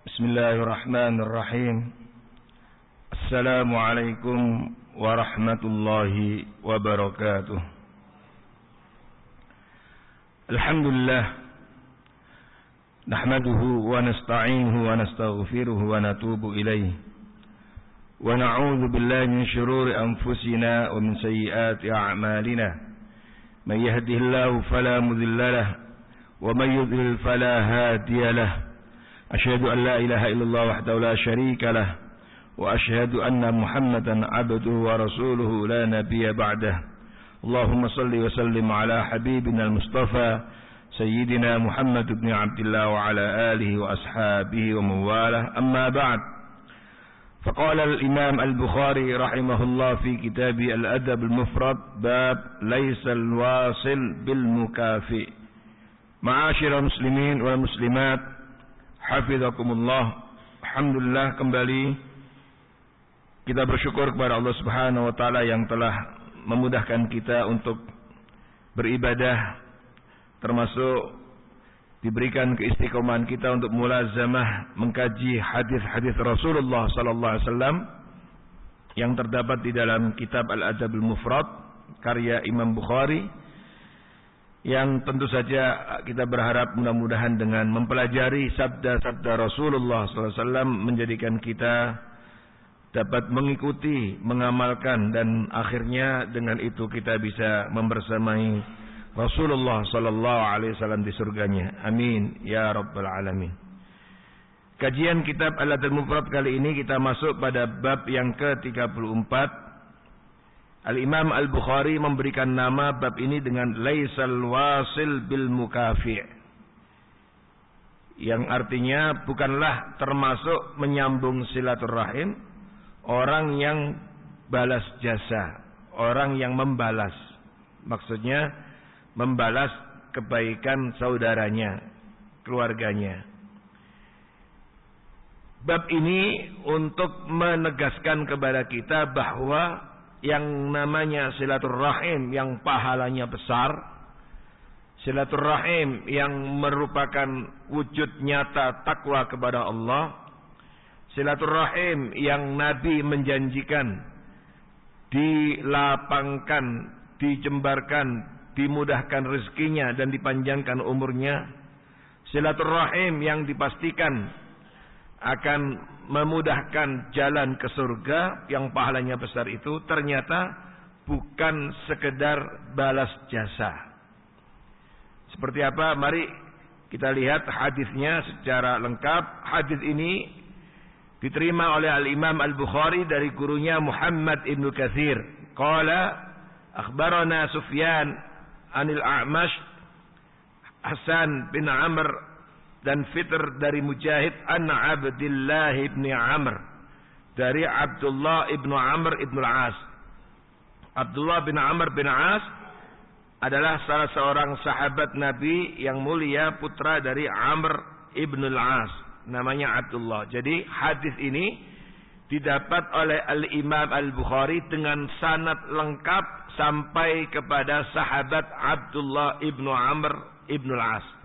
Bismillahirrahmanirrahim. Assalamualaikum warahmatullahi wabarakatuh. Alhamdulillah, nahmaduhu wa nasta'inuhu wa nastaghfiruhu wa natubu ilayh, wa na'udzu billahi min shururi anfusina wa min sayyiati a'malina. Man yahdihillahu fala mudilla lahu wa man yudlil fala hadiya lahu. Asyhadu an la ilaha illallah wahdahu la syarika lah, wa asyhadu anna Muhammadan abduhu wa rasuluhu la nabiyya ba'dah. Allahumma salli wa sallim ala habibina al-Mustafa sayyidina Muhammad ibn Abdullah wa ala alihi wa ashabihi wa mawalah. Amma ba'd. Faqala al-Imam al-Bukhari rahimahullah fi kitabi al-Adab al-Mufrad bab laysa al-wasil bil mukafi. Ma'asyiral muslimin wal muslimat, hafizakumullah. Alhamdulillah, kembali kita bersyukur kepada Allah Subhanahu wa taala yang telah memudahkan kita untuk beribadah, termasuk diberikan keistiqomahan kita untuk mulazamah mengkaji hadis-hadis Rasulullah sallallahu alaihi wasallam yang terdapat di dalam kitab Al-Adab al-Mufrad karya Imam Bukhari, yang tentu saja kita berharap mudah-mudahan dengan mempelajari sabda-sabda Rasulullah SAW menjadikan kita dapat mengikuti, mengamalkan, dan akhirnya dengan itu kita bisa membersamai Rasulullah SAW di surganya. Amin ya rabbal alamin. Kajian kitab Al-Adab al-Mufrad kali ini kita masuk pada bab yang ke-34. Al-Imam Al-Bukhari memberikan nama bab ini dengan laisal wasil bil mukafi', yang artinya bukanlah termasuk menyambung silaturahim orang yang balas jasa, orang yang membalas, maksudnya membalas kebaikan saudaranya, keluarganya. Bab ini untuk menegaskan kepada kita bahwa yang namanya silaturahim yang pahalanya besar, silaturahim yang merupakan wujud nyata takwa kepada Allah, silaturahim yang Nabi menjanjikan dilapangkan, dijembarkan, dimudahkan rezekinya dan dipanjangkan umurnya, silaturahim yang dipastikan akan memudahkan jalan ke surga yang pahalanya besar, itu ternyata bukan sekedar balas jasa. Seperti apa? Mari kita lihat hadisnya secara lengkap. Hadis ini diterima oleh Al-Imam Al-Bukhari dari gurunya Muhammad ibn Katsir. Qala akhbarana Sufyan anil A'mash Hasan bin Amr dan Fitr dari Mujahid an Abdullah ibn Amr, dari Abdullah ibn Amr ibn al-As. Abdullah bin Amr bin As adalah salah seorang sahabat Nabi yang mulia, putra dari Amr ibn al-As, namanya Abdullah. Jadi hadis ini didapat oleh Al-Imam Al-Bukhari dengan sanad lengkap sampai kepada sahabat Abdullah ibn Amr ibn al-As.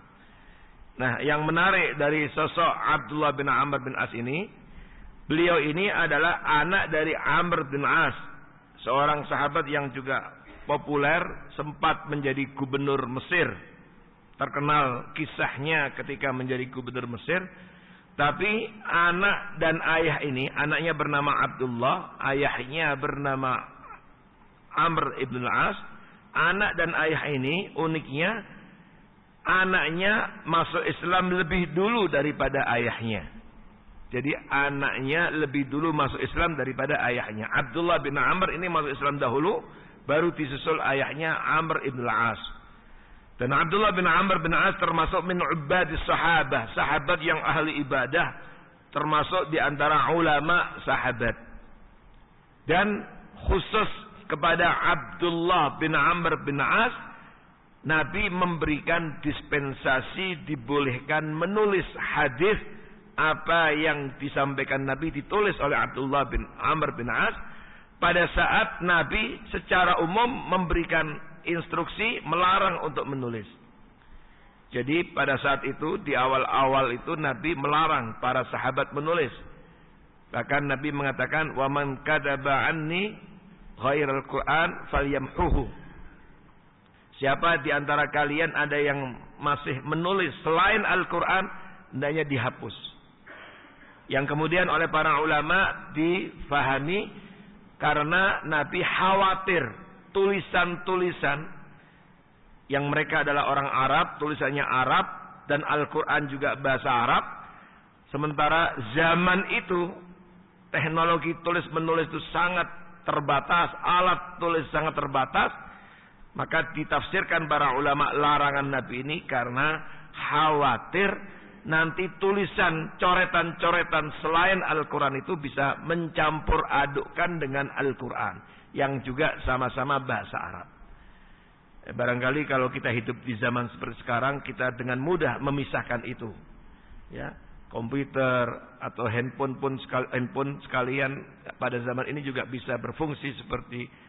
Nah, yang menarik dari sosok Abdullah bin Amr bin As ini, beliau ini adalah anak dari Amr bin As, seorang sahabat yang juga populer, sempat menjadi gubernur Mesir. Terkenal kisahnya ketika menjadi gubernur Mesir. Tapi anak dan ayah ini, anaknya bernama Abdullah, ayahnya bernama Amr ibn As. Anak dan ayah ini uniknya, anaknya masuk Islam lebih dulu daripada ayahnya. Jadi anaknya lebih dulu masuk Islam daripada ayahnya. Abdullah bin Amr ini masuk Islam dahulu, baru disusul ayahnya Amr ibn al-As. Dan Abdullah bin Amr bin As termasuk min ubadis sahabah, sahabat yang ahli ibadah, termasuk di antara ulama sahabat. Dan khusus kepada Abdullah bin Amr bin As, Nabi memberikan dispensasi, dibolehkan menulis hadis. Apa yang disampaikan Nabi ditulis oleh Abdullah bin Amr bin As pada saat Nabi secara umum memberikan instruksi melarang untuk menulis. Jadi pada saat itu, di awal-awal itu Nabi melarang para sahabat menulis. Bahkan Nabi mengatakan, "Wa man kadzaba anni ghairal Qur'an falyamhuhu." Siapa di antara kalian ada yang masih menulis selain Al-Qur'an, hendaknya dihapus. Yang kemudian oleh para ulama difahami karena Nabi khawatir tulisan-tulisan yang mereka adalah orang Arab, tulisannya Arab dan Al-Quran juga bahasa Arab. Sementara zaman itu teknologi tulis menulis itu sangat terbatas, alat tulis sangat terbatas. Maka ditafsirkan para ulama larangan Nabi ini karena khawatir nanti tulisan coretan-coretan selain Al-Quran itu bisa mencampur adukkan dengan Al-Quran yang juga sama-sama bahasa Arab. Barangkali kalau kita hidup di zaman seperti sekarang, kita dengan mudah memisahkan itu. Ya, komputer atau handphone sekalian pada zaman ini juga bisa berfungsi seperti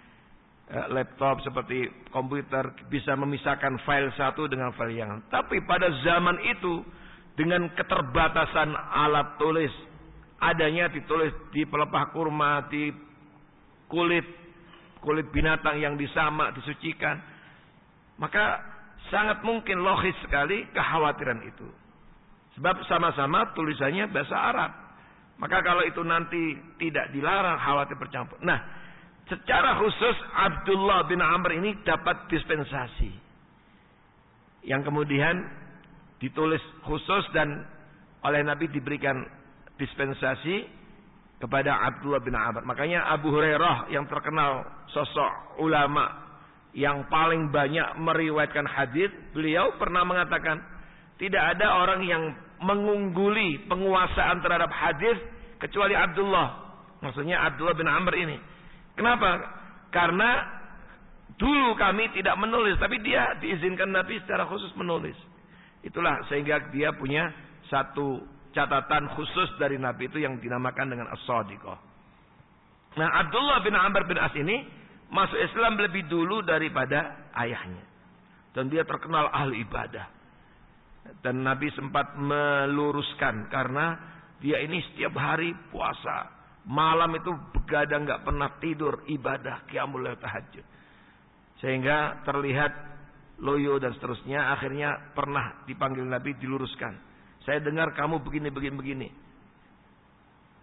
laptop, seperti komputer, bisa memisahkan file satu dengan file yang lain. Tapi pada zaman itu dengan keterbatasan alat tulis, adanya ditulis di pelepah kurma, di kulit binatang yang disamak, disucikan. Maka sangat mungkin logis sekali kekhawatiran itu. Sebab sama-sama tulisannya bahasa Arab. Maka kalau itu nanti tidak dilarang, khawatir bercampur. Nah, secara khusus Abdullah bin Amr ini dapat dispensasi. Yang kemudian ditulis khusus dan oleh Nabi diberikan dispensasi kepada Abdullah bin Amr. Makanya Abu Hurairah yang terkenal sosok ulama yang paling banyak meriwayatkan hadis, beliau pernah mengatakan tidak ada orang yang mengungguli penguasaan terhadap hadis kecuali Abdullah. Maksudnya Abdullah bin Amr ini. Kenapa? Karena dulu kami tidak menulis, tapi dia diizinkan Nabi secara khusus menulis. Itulah sehingga dia punya satu catatan khusus dari Nabi itu yang dinamakan dengan As-Shadiqah. Nah, Abdullah bin Amr bin As ini masuk Islam lebih dulu daripada ayahnya. Dan dia terkenal ahli ibadah. Dan Nabi sempat meluruskan karena dia ini setiap hari puasa. Malam itu begadang, gak pernah tidur, ibadah, qiyamul lail, tahajud. Sehingga terlihat loyo dan seterusnya. Akhirnya pernah dipanggil Nabi, diluruskan. Saya dengar kamu begini.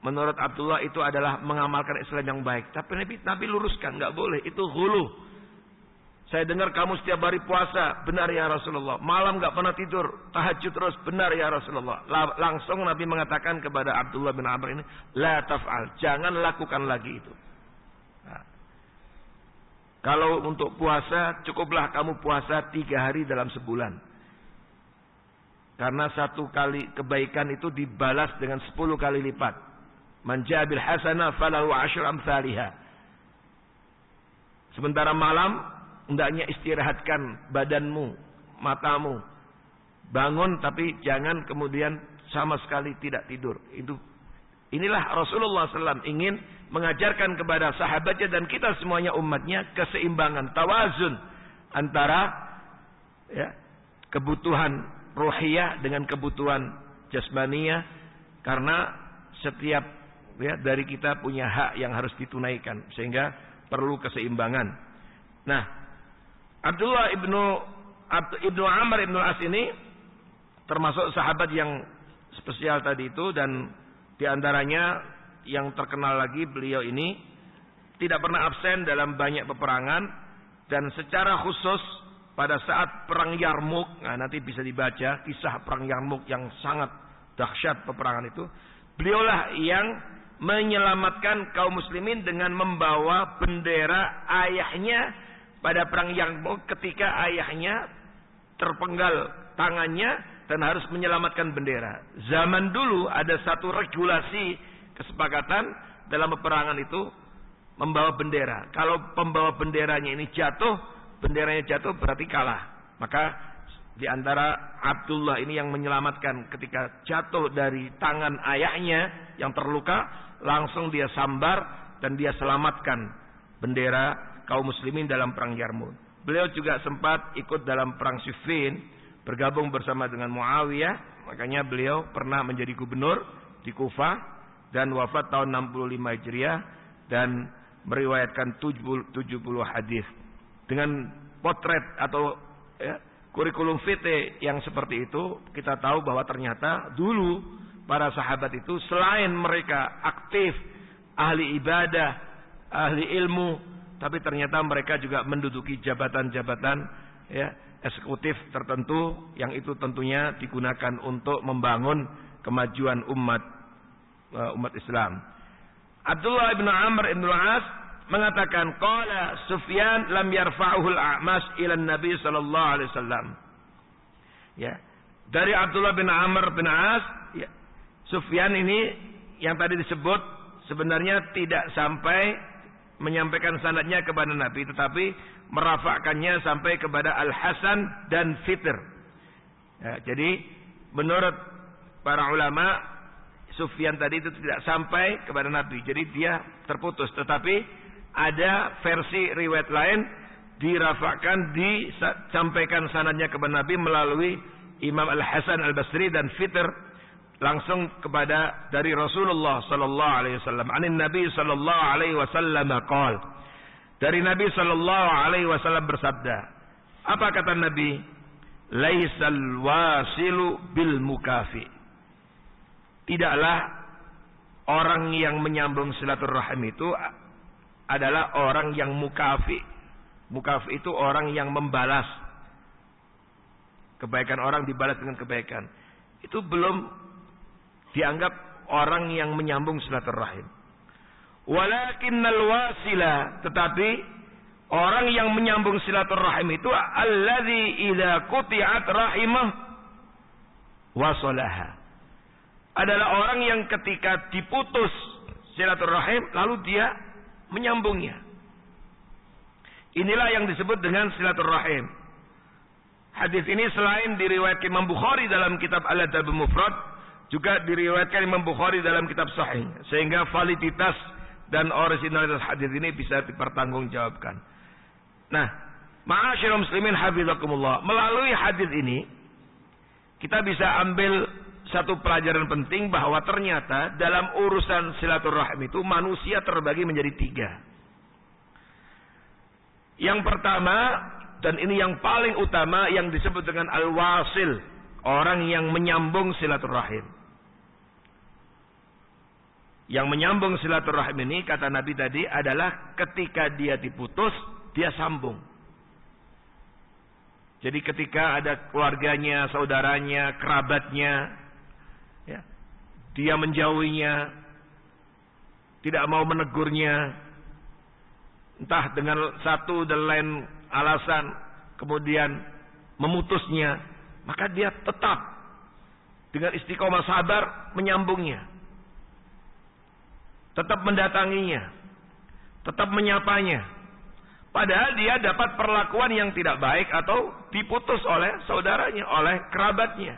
Menurut Abdullah itu adalah mengamalkan Islam yang baik. Tapi Nabi luruskan, nggak boleh. Itu ghulu. Saya dengar kamu setiap hari puasa, benar ya Rasulullah. Malam nggak pernah tidur, tahajud terus, benar ya Rasulullah. Langsung Nabi mengatakan kepada Abdullah bin Amr ini, la taf'al, jangan lakukan lagi itu. Nah, kalau untuk puasa, cukuplah kamu puasa 3 hari dalam sebulan. Karena 1 kali kebaikan itu dibalas dengan 10 kali lipat. Man jaa bil hasanah falahu 'asyru amsalihha. Sementara malam hendaknya istirahatkan badanmu, matamu. Bangun tapi jangan kemudian sama sekali tidak tidur. Inilah Rasulullah SAW ingin mengajarkan kepada sahabatnya dan kita semuanya umatnya keseimbangan, tawazun antara kebutuhan ruhiyah dengan kebutuhan jasmaniyah, karena setiap dari kita punya hak yang harus ditunaikan, sehingga perlu keseimbangan. Nah, Abdullah ibnu Amr ibnu As ini termasuk sahabat yang spesial tadi itu, dan diantaranya yang terkenal lagi, beliau ini tidak pernah absen dalam banyak peperangan, dan secara khusus pada saat perang Yarmuk, nah nanti bisa dibaca kisah perang Yarmuk yang sangat dahsyat peperangan itu. Beliaulah yang menyelamatkan kaum muslimin dengan membawa bendera ayahnya pada perang Yarmuk ketika ayahnya terpenggal tangannya dan harus menyelamatkan bendera. Zaman dulu ada satu regulasi kesepakatan dalam peperangan itu membawa bendera. Kalau pembawa benderanya ini benderanya jatuh berarti kalah. Maka di antara Abdullah ini yang menyelamatkan ketika jatuh dari tangan ayahnya yang terluka, langsung dia sambar dan dia selamatkan bendera kaum muslimin dalam perang Yarmuk. Beliau juga sempat ikut dalam perang Siffin bergabung bersama dengan Muawiyah. Makanya beliau pernah menjadi gubernur di Kufah dan wafat tahun 65 Hijriah dan meriwayatkan 70 hadis. Dengan potret atau kurikulum vitae yang seperti itu, kita tahu bahwa ternyata dulu para sahabat itu selain mereka aktif, ahli ibadah, ahli ilmu, tapi ternyata mereka juga menduduki jabatan-jabatan eksekutif tertentu yang itu tentunya digunakan untuk membangun kemajuan umat Islam. Abdullah bin Amr bin Al-As mengatakan, qala Sufyan lam yarfa'uhu al-A'mash ila Nabi sallallahu alaihi wasallam. Dari Abdullah bin Amr bin As, Sufyan ini yang tadi disebut sebenarnya tidak sampai menyampaikan sanadnya kepada Nabi, tetapi merafakkannya sampai kepada Al-Hasan dan Fitr. Jadi menurut para ulama, Sufyan tadi itu tidak sampai kepada Nabi, jadi dia terputus. Tetapi ada versi riwayat lain dirafakkan, disampaikan sanadnya kepada Nabi melalui Imam Al-Hasan Al-Basri dan Fitr langsung kepada dari Rasulullah sallallahu alaihi wasallam. Anin Nabi sallallahu alaihi wasallam qaal. Dari Nabi sallallahu alaihi wasallam bersabda. Apa kata Nabi? Laisal wasilu bil mukafi. Tidaklah orang yang menyambung silaturahim itu adalah orang yang mukafi. Mukafi itu orang yang membalas kebaikan orang, dibalas dengan kebaikan. Itu belum dianggap orang yang menyambung silaturahim. Walakinnal wasila, tetapi orang yang menyambung silaturahim itu alladzi idza quti'at rahimah wasalaha. Adalah orang yang ketika diputus silaturahim lalu dia menyambungnya. Inilah yang disebut dengan silaturahim. Hadis ini selain diriwayatkan Imam Bukhari dalam kitab Al-Adab Mufrad, juga diriwayatkan Imam Bukhari dalam kitab Sahih, sehingga validitas dan originalitas hadis ini bisa dipertanggungjawabkan. Nah, ma'asyiral muslimin hafizakumullah, melalui hadis ini kita bisa ambil satu pelajaran penting bahwa ternyata dalam urusan silaturahim itu manusia terbagi menjadi 3. Yang pertama, dan ini yang paling utama, yang disebut dengan al-wasil, orang yang menyambung silaturahim. Yang menyambung silaturahim ini, kata Nabi tadi, adalah ketika dia diputus, dia sambung. Jadi ketika ada keluarganya, saudaranya, kerabatnya, dia menjauhinya, tidak mau menegurnya, entah dengan satu dan lain alasan, kemudian memutusnya, maka dia tetap dengan istiqomah sabar menyambungnya, tetap mendatanginya, tetap menyapanya, padahal dia dapat perlakuan yang tidak baik atau diputus oleh saudaranya, oleh kerabatnya,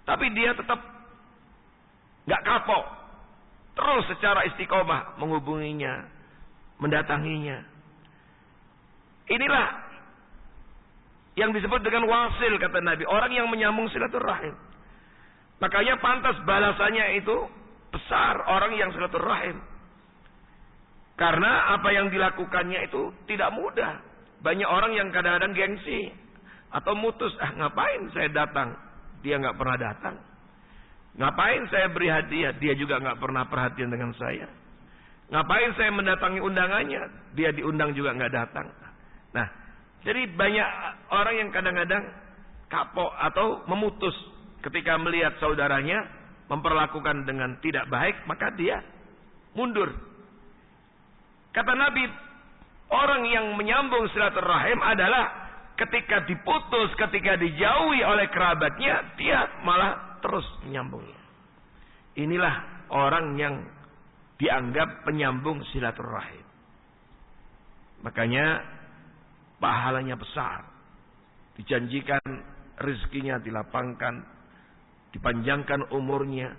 tapi dia tetap nggak kapok, terus secara istiqomah menghubunginya, mendatanginya. Inilah yang disebut dengan wasil, kata Nabi, orang yang menyambung silaturahim. Makanya pantas balasannya itu besar, orang yang silaturahim. Karena apa yang dilakukannya itu tidak mudah. Banyak orang yang kadang-kadang gengsi atau mutus, ngapain saya datang, dia nggak pernah datang. Ngapain saya beri hadiah, dia juga nggak pernah perhatian dengan saya. Ngapain saya mendatangi undangannya, dia diundang juga nggak datang. Nah, jadi banyak orang yang kadang-kadang kapok atau memutus ketika melihat saudaranya memperlakukan dengan tidak baik, maka dia mundur. Kata Nabi, orang yang menyambung silaturahim adalah ketika diputus, ketika dijauhi oleh kerabatnya, dia malah terus menyambungnya. Inilah orang yang dianggap penyambung silaturahim. Makanya pahalanya besar. Dijanjikan rezekinya dilapangkan, dipanjangkan umurnya,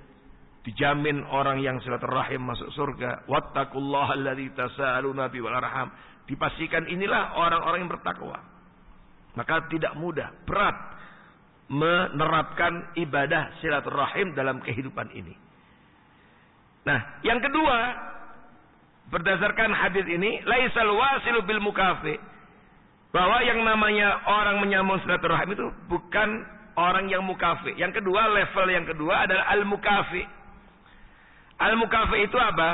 dijamin orang yang silaturahim masuk surga. Wattaqullaha alladzi tasaaluna bihi wal arham. Dipastikan inilah orang-orang yang bertakwa. Maka tidak mudah, berat menerapkan ibadah silaturahim dalam kehidupan ini. Nah, yang kedua, berdasarkan hadis ini, laisal wasilu bil mukafi, bahwa yang namanya orang menyambung silaturahim itu bukan orang yang mukafi. Yang kedua, level yang kedua adalah al mukafi. Al mukafi itu apa?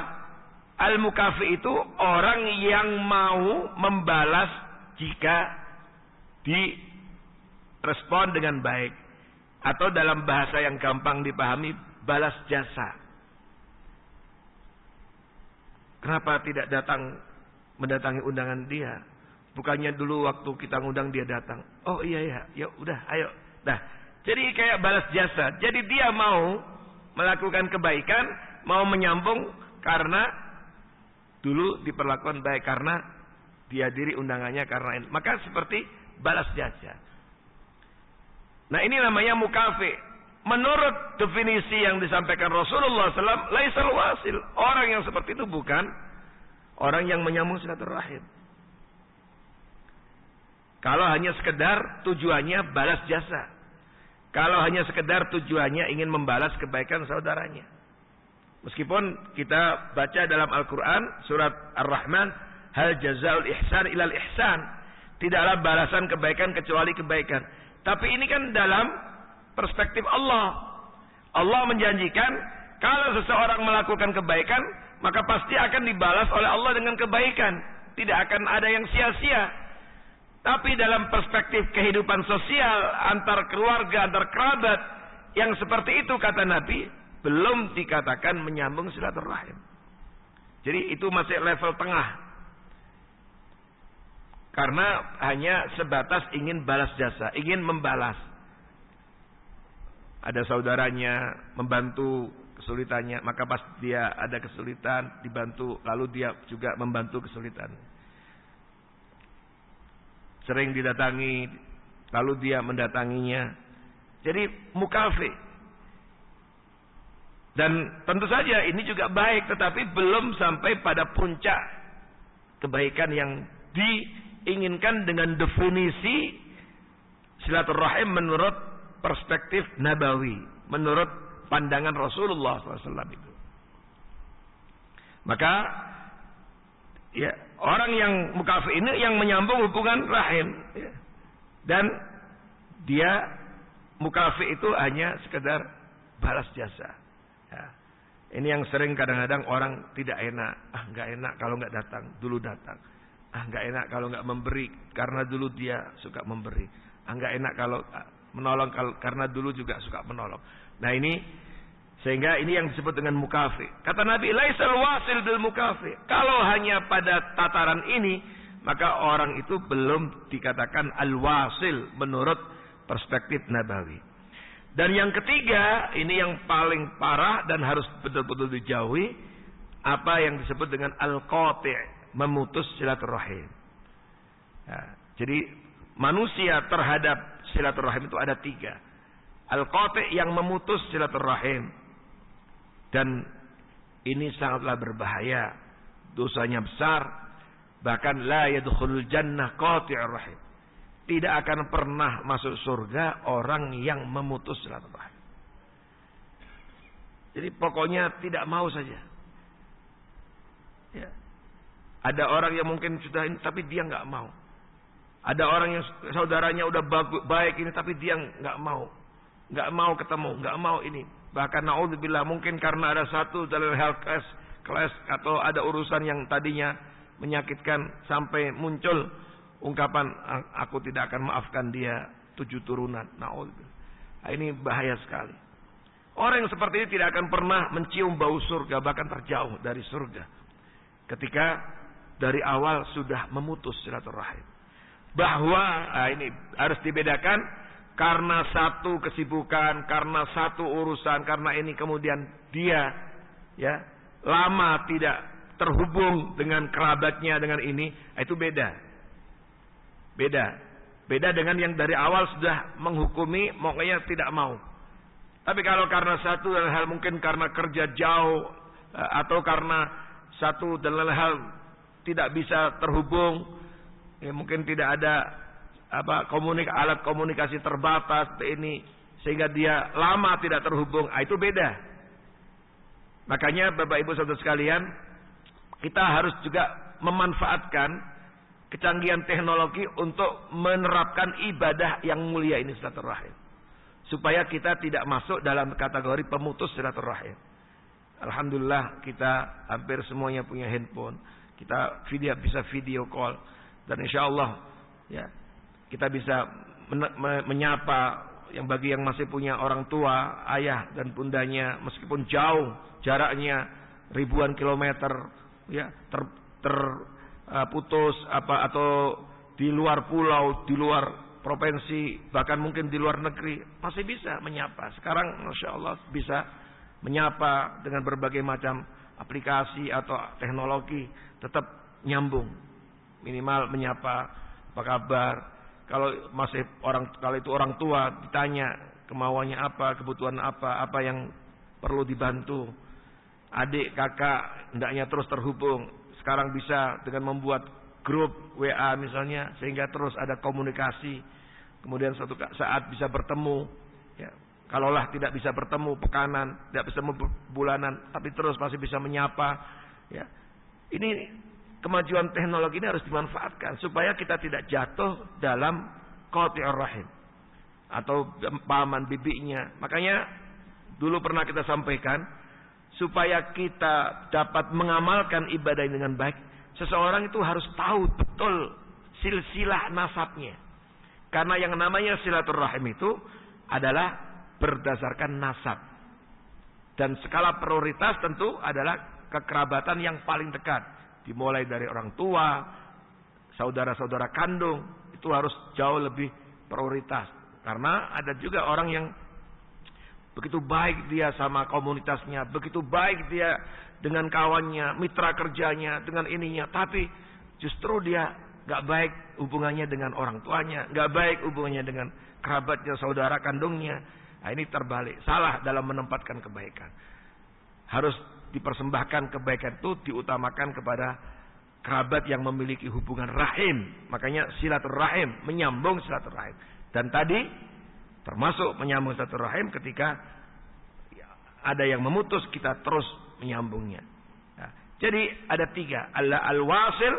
Al mukafi itu orang yang mau membalas jika direspon dengan baik, atau dalam bahasa yang gampang dipahami, balas jasa. Kenapa tidak mendatangi undangan dia? Bukannya dulu waktu kita ngundang dia datang. Oh iya, ya udah, ayo. Nah, jadi kayak balas jasa. Jadi dia mau melakukan kebaikan, mau menyambung karena dulu diperlakukan baik, karena dihadiri undangannya karena ini. Maka seperti balas jasa. Nah, ini namanya mukafi. Menurut definisi yang disampaikan Rasulullah SAW, laisal wasil. Orang yang seperti itu bukan orang yang menyambung silaturahim. Kalau hanya sekedar tujuannya balas jasa. Kalau hanya sekedar tujuannya ingin membalas kebaikan saudaranya. Meskipun kita baca dalam Al-Quran, surat Ar-Rahman, hal jazaul ihsan ilal ihsan. Tidaklah balasan kebaikan kecuali kebaikan. Tapi ini kan dalam perspektif Allah. Allah menjanjikan kalau seseorang melakukan kebaikan, maka pasti akan dibalas oleh Allah dengan kebaikan. Tidak akan ada yang sia-sia. Tapi dalam perspektif kehidupan sosial antar keluarga, antar kerabat, yang seperti itu kata Nabi, belum dikatakan menyambung silaturahim. Jadi itu masih level tengah. Karena hanya sebatas ingin balas jasa, ingin membalas. Ada saudaranya membantu kesulitannya, maka pas dia ada kesulitan dibantu, lalu dia juga membantu kesulitan. Sering didatangi, lalu dia mendatanginya. Jadi mukafi. Dan tentu saja ini juga baik, tetapi belum sampai pada puncak kebaikan yang diinginkan dengan definisi silaturahim menurut perspektif nabawi, menurut pandangan Rasulullah SAW itu. Maka ya, orang yang mukafi ini yang menyambung hubungan rahim, ya. Dan dia mukafi itu hanya sekedar balas jasa. Ya. Ini yang sering kadang-kadang orang tidak enak. Nggak enak kalau nggak datang, dulu datang. Nggak enak kalau nggak memberi, karena dulu dia suka memberi. Nggak enak kalau menolong, karena dulu juga suka menolong. Nah ini, sehingga ini yang disebut dengan mukafi. Kata Nabi, laisal wasil bil mukafi. Kalau hanya pada tataran ini, maka orang itu belum dikatakan al-wasil menurut perspektif nabawi. Dan yang ketiga, ini yang paling parah dan harus betul-betul dijauhi, apa yang disebut dengan al-qati', memutus silaturahim. Nah, jadi manusia terhadap silaturahim itu ada 3. Al-qati' yang memutus silaturahim. Dan ini sangatlah berbahaya. Dosanya besar. Bahkan la yadkhulul jannah qati'ur rahim. Tidak akan pernah masuk surga orang yang memutus silaturahim. Jadi pokoknya tidak mau saja. Ya. Ada orang yang mungkin sudah ini, tapi dia nggak mau. Ada orang yang saudaranya udah baik ini, tapi dia nggak mau ketemu, nggak mau ini. Bahkan naudzubillah, mungkin karena ada satu dalam hal kelas atau ada urusan yang tadinya menyakitkan, sampai muncul ungkapan aku tidak akan maafkan dia 7 turunan. Naudzubillah. Nah, ini bahaya sekali. Orang yang seperti ini tidak akan pernah mencium bau surga, bahkan terjauh dari surga. Ketika dari awal sudah memutus silaturahim. Bahwa ini harus dibedakan, karena satu kesibukan, karena satu urusan, karena ini kemudian dia ya lama tidak terhubung dengan kerabatnya, dengan ini, itu beda dengan yang dari awal sudah menghukumi, maunya tidak mau. Tapi kalau karena satu dan hal, mungkin karena kerja jauh, atau karena satu dan lain hal tidak bisa terhubung, ya mungkin tidak ada alat komunikasi terbatas, ini sehingga dia lama tidak terhubung, itu beda. Makanya Bapak Ibu Saudara sekalian, kita harus juga memanfaatkan kecanggihan teknologi untuk menerapkan ibadah yang mulia ini, silaturahim, supaya kita tidak masuk dalam kategori pemutus silaturahim. Alhamdulillah kita hampir semuanya punya handphone, kita bisa video call, dan insya Allah ya kita bisa menyapa yang bagi yang masih punya orang tua, ayah dan bundanya, meskipun jauh jaraknya ribuan kilometer, ya terputus atau di luar pulau, di luar provinsi, bahkan mungkin di luar negeri, masih bisa menyapa. Sekarang masya Allah bisa menyapa dengan berbagai macam aplikasi atau teknologi, tetap nyambung. Minimal menyapa, apa kabar. Kalau itu orang tua, ditanya kemauannya apa, kebutuhan apa yang perlu dibantu. Adik, kakak, hendaknya terus terhubung. Sekarang bisa dengan membuat grup WA misalnya, sehingga terus ada komunikasi. Kemudian suatu saat bisa bertemu. Ya, kalaulah tidak bisa bertemu pekanan, tidak bisa bulanan, tapi terus masih bisa menyapa. Ya, ini kemajuan teknologi ini harus dimanfaatkan supaya kita tidak jatuh dalam qati'ur rahim atau paman bibinya. Makanya dulu pernah kita sampaikan, supaya kita dapat mengamalkan ibadah ini dengan baik, seseorang itu harus tahu betul silsilah nasabnya. Karena yang namanya silaturahim itu adalah berdasarkan nasab. Dan skala prioritas tentu adalah kekerabatan yang paling dekat. Dimulai dari orang tua, saudara-saudara kandung, itu harus jauh lebih prioritas. Karena ada juga orang yang begitu baik dia sama komunitasnya, begitu baik dia dengan kawannya, mitra kerjanya, dengan ininya, tapi justru dia gak baik hubungannya dengan orang tuanya, gak baik hubungannya dengan kerabatnya, saudara kandungnya. Nah, ini terbalik, salah dalam menempatkan kebaikan. Harus dipersembahkan kebaikan itu diutamakan kepada kerabat yang memiliki hubungan rahim. Makanya silaturahim, menyambung silaturahim. Dan tadi termasuk menyambung silaturahim ketika ada yang memutus, kita terus menyambungnya. Nah, jadi ada 3, ada al-wasil,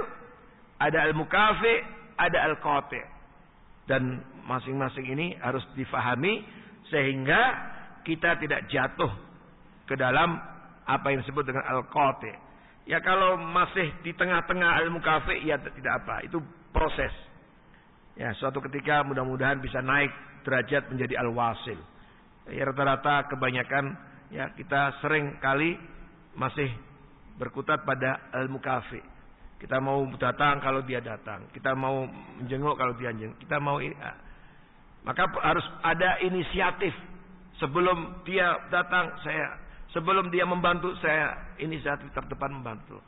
ada al-mukafi, ada al-qati. Dan masing-masing ini harus difahami sehingga kita tidak jatuh ke dalam apa yang disebut dengan al-qati. Ya kalau masih di tengah-tengah al-mukafi, ya tidak apa, itu proses. Ya suatu ketika mudah-mudahan bisa naik derajat menjadi al-wasil. Ya rata-rata kebanyakan ya kita sering kali masih berkutat pada al-mukafi. Kita mau datang kalau dia datang, kita mau menjenguk kalau dia menjenguk, kita mau maka harus ada inisiatif. Sebelum dia datang, sebelum dia membantu, saya inisiatif terdepan membantu.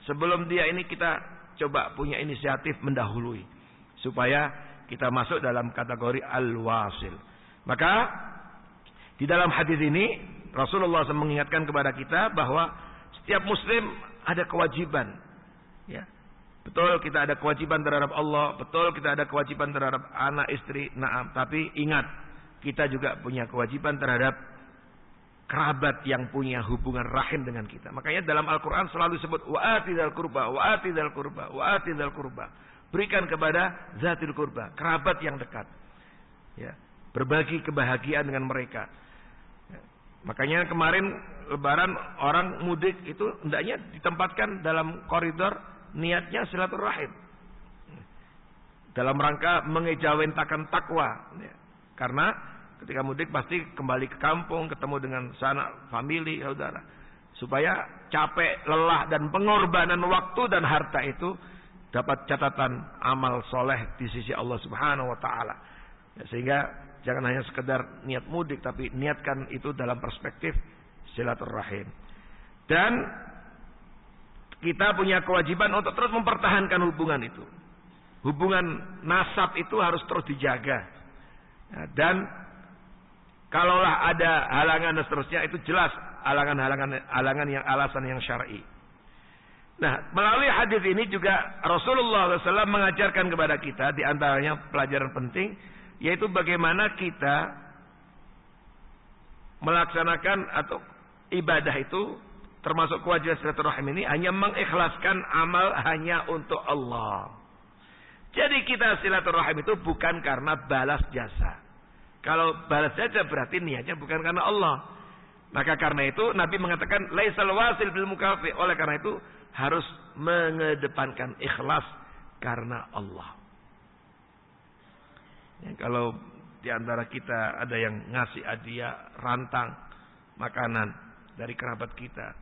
Sebelum dia ini kita coba punya inisiatif mendahului supaya kita masuk dalam kategori al-wasil. Maka di dalam hadis ini Rasulullah SAW mengingatkan kepada kita bahwa setiap muslim ada kewajiban. Ya. Betul kita ada kewajiban terhadap Allah, betul kita ada kewajiban terhadap anak, istri, na'am. Tapi ingat, kita juga punya kewajiban terhadap kerabat yang punya hubungan rahim dengan kita. Makanya dalam Al-Quran selalu disebut wa'atidal kurba, wa'atidal kurba, wa'atidal kurba. Berikan kepada zatil kurba, kerabat yang dekat. Ya, berbagi kebahagiaan dengan mereka. Ya. Makanya kemarin Lebaran orang mudik itu hendaknya ditempatkan dalam koridor niatnya silaturahim. Dalam rangka mengejawentakan takwa. Ya. Karena ketika mudik pasti kembali ke kampung, ketemu dengan sanak, famili, saudara. Supaya capek, lelah, dan pengorbanan waktu dan harta itu dapat catatan amal soleh di sisi Allah Subhanahu wa Ta'ala. Ya, sehingga jangan hanya sekedar niat mudik, tapi niatkan itu dalam perspektif silaturahim. Dan kita punya kewajiban untuk terus mempertahankan hubungan itu. Hubungan nasab itu harus terus dijaga. Ya, dan kalaulah ada halangan dan seterusnya, itu jelas halangan yang alasan yang syar'i. Nah, melalui hadis ini juga Rasulullah SAW mengajarkan kepada kita di antaranya pelajaran penting, yaitu bagaimana kita melaksanakan atau ibadah itu termasuk kewajiban silaturahim ini hanya mengikhlaskan amal hanya untuk Allah. Jadi kita silaturahim itu bukan karena balas jasa. Kalau balas jasa berarti niatnya bukan karena Allah. Maka karena itu Nabi mengatakan laisal wasil bil mukafi. Oleh karena itu harus mengedepankan ikhlas karena Allah. Ya, kalau di antara kita ada yang ngasih hadiah rantang makanan dari kerabat kita,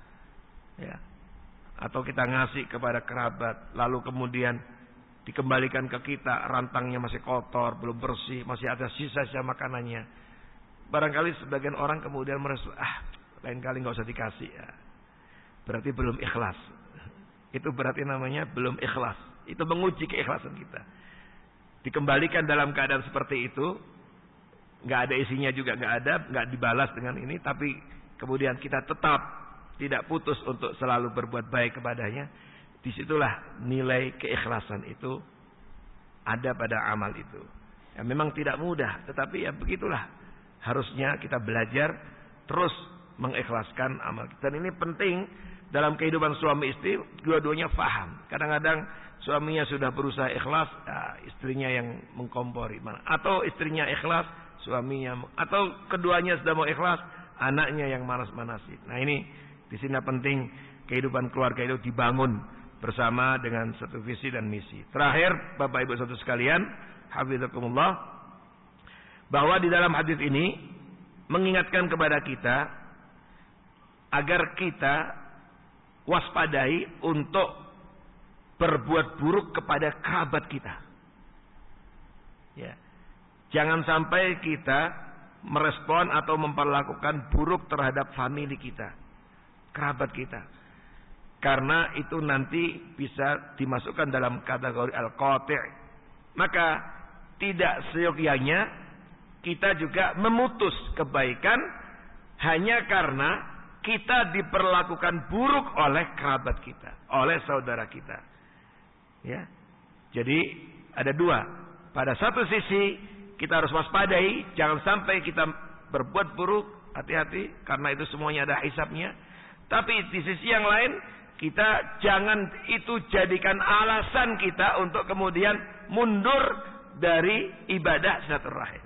ya, atau kita ngasih kepada kerabat, lalu kemudian dikembalikan ke kita, rantangnya masih kotor, belum bersih, masih ada sisa-sisa makanannya. Barangkali sebagian orang kemudian merasa, lain kali nggak usah dikasih. Ya. Berarti belum ikhlas. Itu berarti namanya belum ikhlas. Itu menguji keikhlasan kita. Dikembalikan dalam keadaan seperti itu, nggak ada isinya juga, nggak dibalas dengan ini, tapi kemudian kita tetap tidak putus untuk selalu berbuat baik kepadanya. Disitulah nilai keikhlasan itu ada pada amal itu. Ya, memang tidak mudah, tetapi ya begitulah. Harusnya kita belajar terus mengikhlaskan amal kita. Dan ini penting dalam kehidupan suami istri, dua-duanya faham. Kadang-kadang suaminya sudah berusaha ikhlas, istrinya yang mengkompori. Atau istrinya ikhlas, suaminya, atau keduanya sudah mau ikhlas, anaknya yang manas-manasin. Nah ini di sini penting kehidupan keluarga itu dibangun bersama dengan satu visi dan misi. Terakhir, Bapak Ibu saudara sekalian, hafizakumullah, bahwa di dalam hadis ini mengingatkan kepada kita agar kita waspadai untuk berbuat buruk kepada kerabat kita. Ya. Jangan sampai kita merespon atau memperlakukan buruk terhadap famili kita, kerabat kita. Karena itu nanti bisa dimasukkan dalam kategori al-qati'. Maka tidak seyogyanya kita juga memutus kebaikan hanya karena kita diperlakukan buruk oleh kerabat kita, oleh saudara kita. Ya. Jadi ada dua. Pada satu sisi kita harus waspadai, jangan sampai kita berbuat buruk, hati-hati karena itu semuanya ada hisabnya. Tapi di sisi yang lain, kita jangan itu jadikan alasan kita untuk kemudian mundur dari ibadah silaturahim.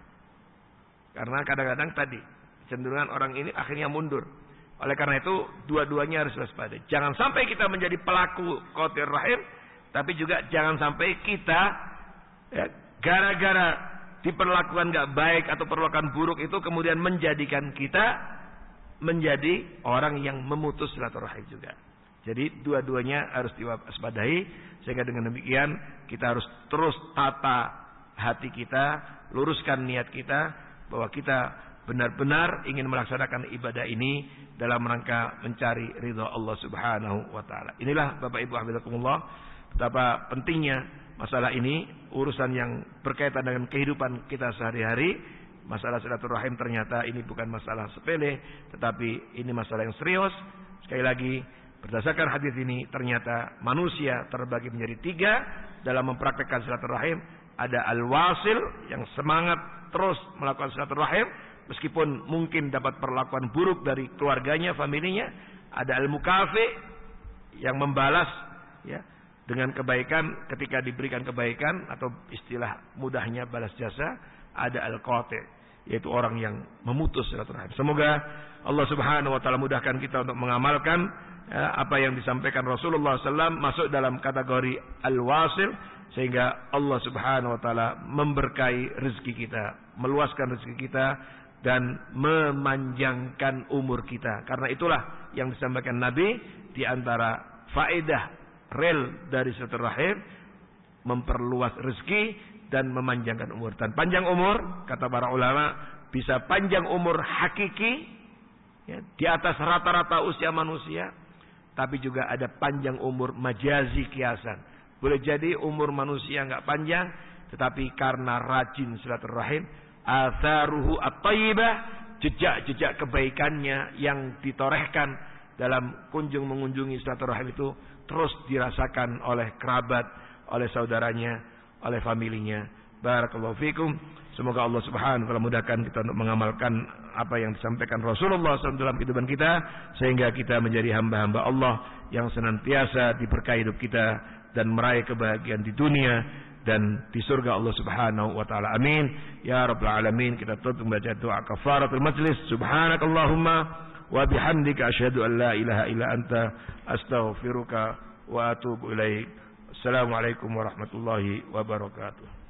Karena kadang-kadang tadi cenderungan orang ini akhirnya mundur. Oleh karena itu dua-duanya harus waspada. Jangan sampai kita menjadi pelaku qatir rahim, tapi juga jangan sampai kita ya, gara-gara diperlakukan nggak baik atau perlakuan buruk itu kemudian menjadikan kita menjadi orang yang memutus silaturahim juga. Jadi dua-duanya harus diwaspadai, sehingga dengan demikian kita harus terus tata hati kita, luruskan niat kita bahwa kita benar-benar ingin melaksanakan ibadah ini dalam rangka mencari ridha Allah Subhanahu wa taala. Inilah Bapak Ibu hafizakumullah betapa pentingnya masalah ini, urusan yang berkaitan dengan kehidupan kita sehari-hari. Masalah silaturahim ternyata ini bukan masalah sepele, tetapi ini masalah yang serius. Sekali lagi, berdasarkan hadis ini ternyata manusia terbagi menjadi tiga dalam mempraktekkan silaturahim. Ada al-wasil yang semangat terus melakukan silaturahim meskipun mungkin dapat perlakuan buruk dari keluarganya, familinya. Ada al-mukafi yang membalas ya dengan kebaikan ketika diberikan kebaikan, atau istilah mudahnya balas jasa. Ada al-qati', yaitu orang yang memutus silaturahim. Semoga Allah Subhanahu wa taala mudahkan kita untuk mengamalkan apa yang disampaikan Rasulullah SAW masuk dalam kategori al-wasil, sehingga Allah Subhanahu wa taala memberkahi rezeki kita, meluaskan rezeki kita dan memanjangkan umur kita. Karena itulah yang disampaikan Nabi, di antara faedah real dari silaturahim memperluas rezeki dan memanjangkan umur. Dan panjang umur, kata para ulama, bisa panjang umur hakiki ya, di atas rata-rata usia manusia, tapi juga ada panjang umur majazi kiasan. Boleh jadi umur manusia nggak panjang, tetapi karena rajin silaturahim, atharuhu at-thayyibah, jejak-jejak kebaikannya yang ditorehkan dalam kunjung mengunjungi silaturahim itu terus dirasakan oleh kerabat, oleh saudaranya, oleh familinya. Barakallahu fikum. Semoga Allah Subhanahu wa taala mudahkan kita untuk mengamalkan apa yang disampaikan Rasulullah SAW dalam kehidupan kita, sehingga kita menjadi hamba-hamba Allah yang senantiasa diberkahi hidup kita dan meraih kebahagiaan di dunia dan di surga Allah Subhanahu wa taala. Amin ya rabbal alamin. Kita tutup membaca doa kafaratul majlis. Subhanakallahumma wa bihamdika asyhadu an la ilaha illa anta astaghfiruka wa atubu ilaik. Assalamualaikum warahmatullahi wabarakatuh.